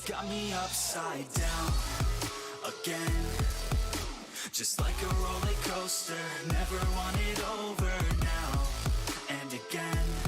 got me upside down again. Just like a roller coaster, never want it over now and again.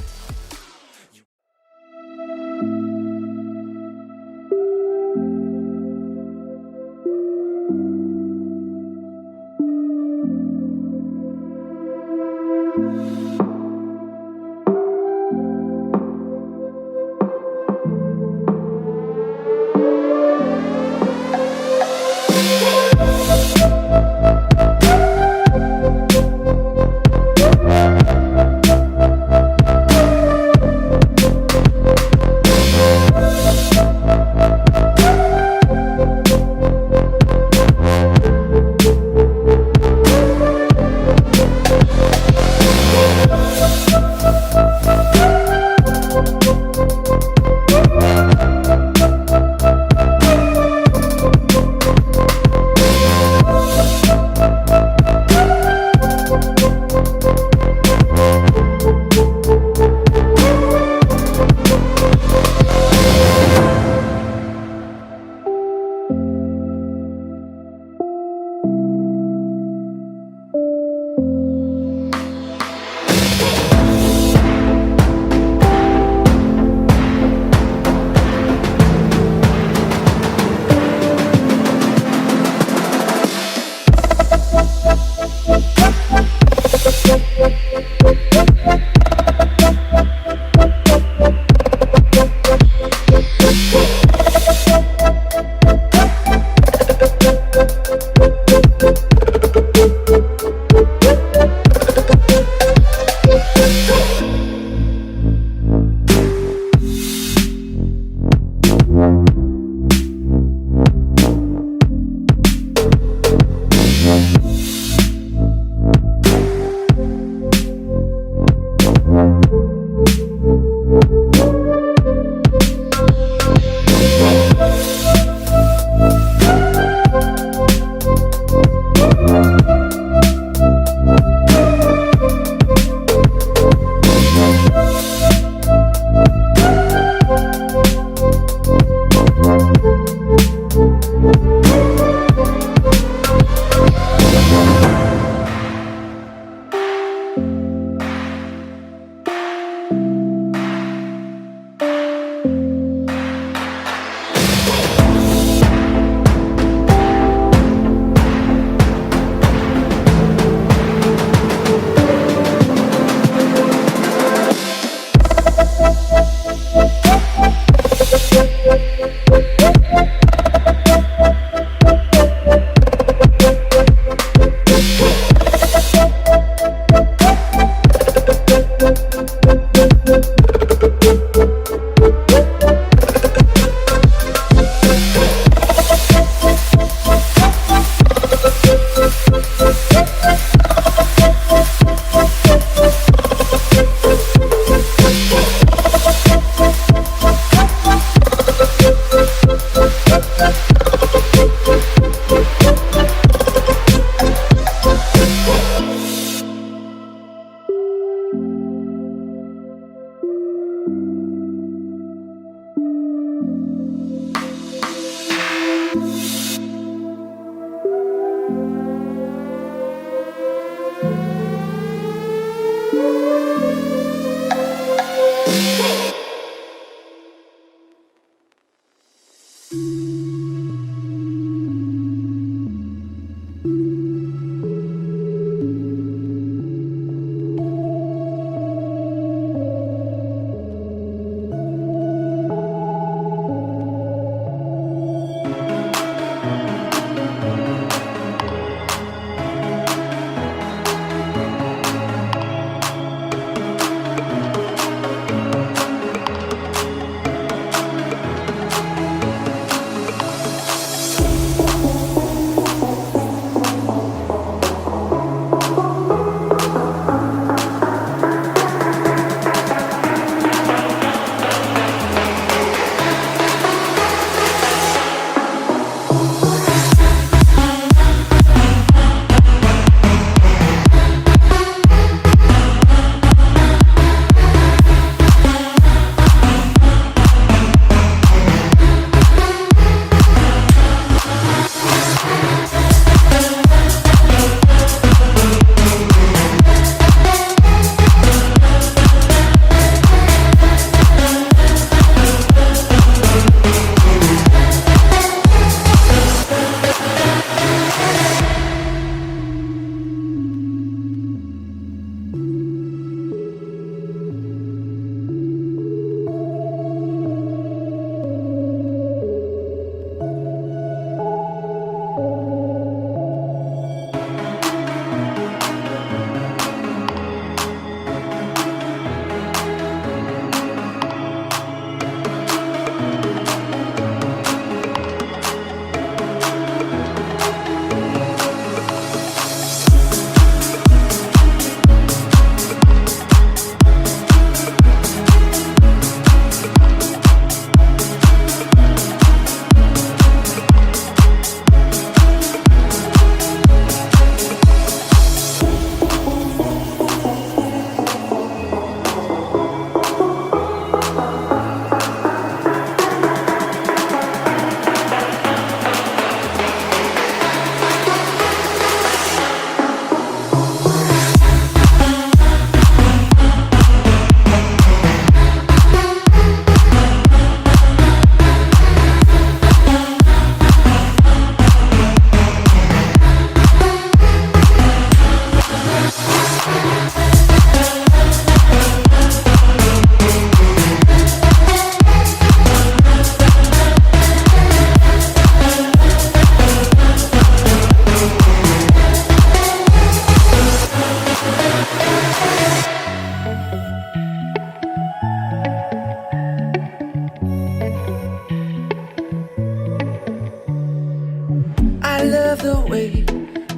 I love the way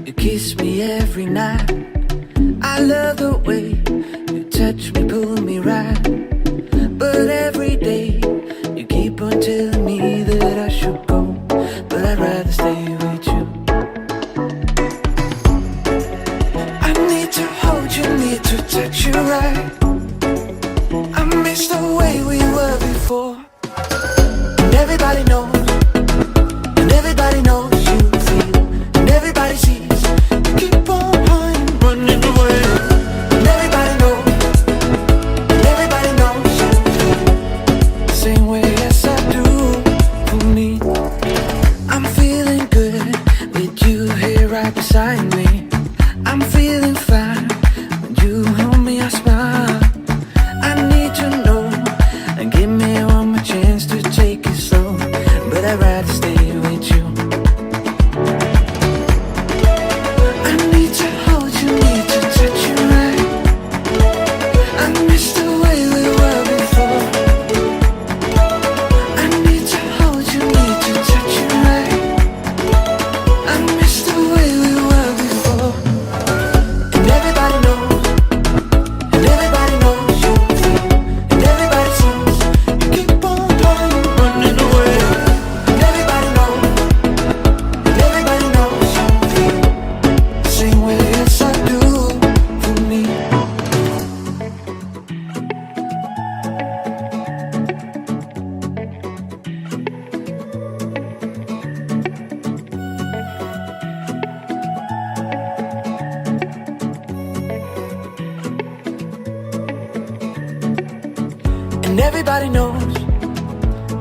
you kiss me every night. I love the way you touch me, pull me right. But every day you keep on telling me that I should go, but I'd rather stay with you. I need to hold you, need to touch you right. I miss the way we were before. And everybody knows you feel, and everybody sees you keep on running away. And everybody knows you feel the same way as I do for me. I'm feeling good with you here right beside me. I'm feeling fine when you hold me, I smile. I need to know and give me one more chance to take it slow, but I'd rather stay with you. I need to hold you, need to touch you right. I miss the way we were before. I need to hold you, need to touch you right. I miss the way we were before.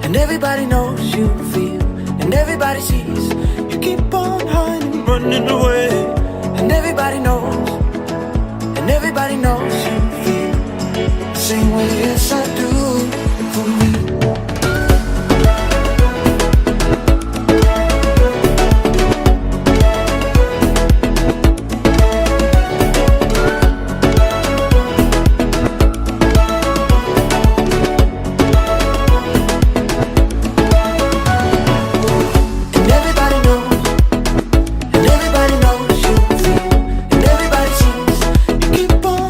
And everybody knows you feel, and everybody sees you keep on running away. And everybody knows you feel the same way as I do for me. And everybody knows you feel, and everybody sees you keep on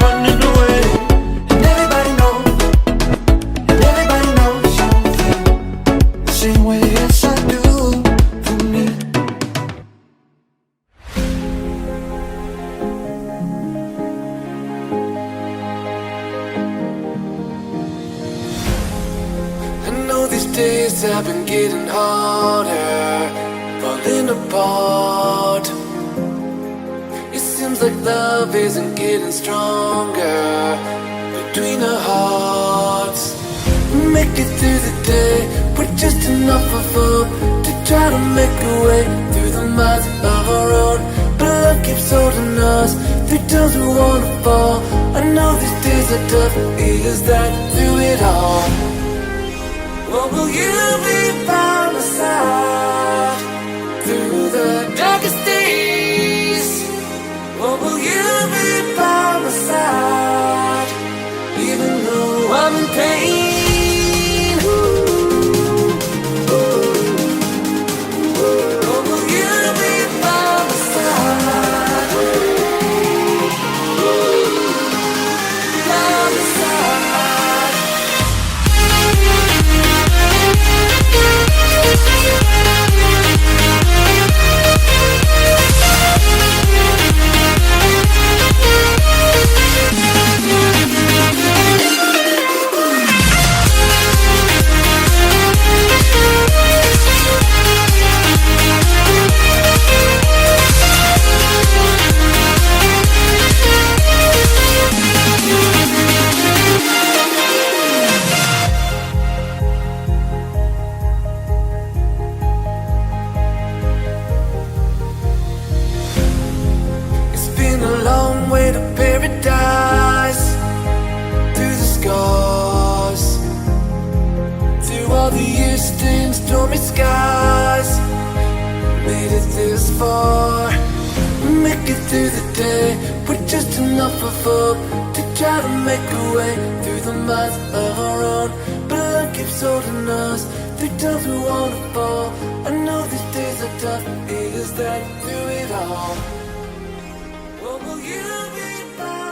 running away. And everybody knows you feel the same way as I do for me. I've been getting harder, falling apart. It seems like love isn't getting stronger between our hearts. Make it through the day with just enough of hope to try to make a way through the miles of our road. But love keeps holding us through times we wanna fall. I know these days are tough, is that through it all? Or will you be by my side through the darkest days? Or will you be by my side even though I'm in pain? Or will you be by my side? By my side. Every time we wanna fall, I know these days are tough. Is that through it all? What will you be by?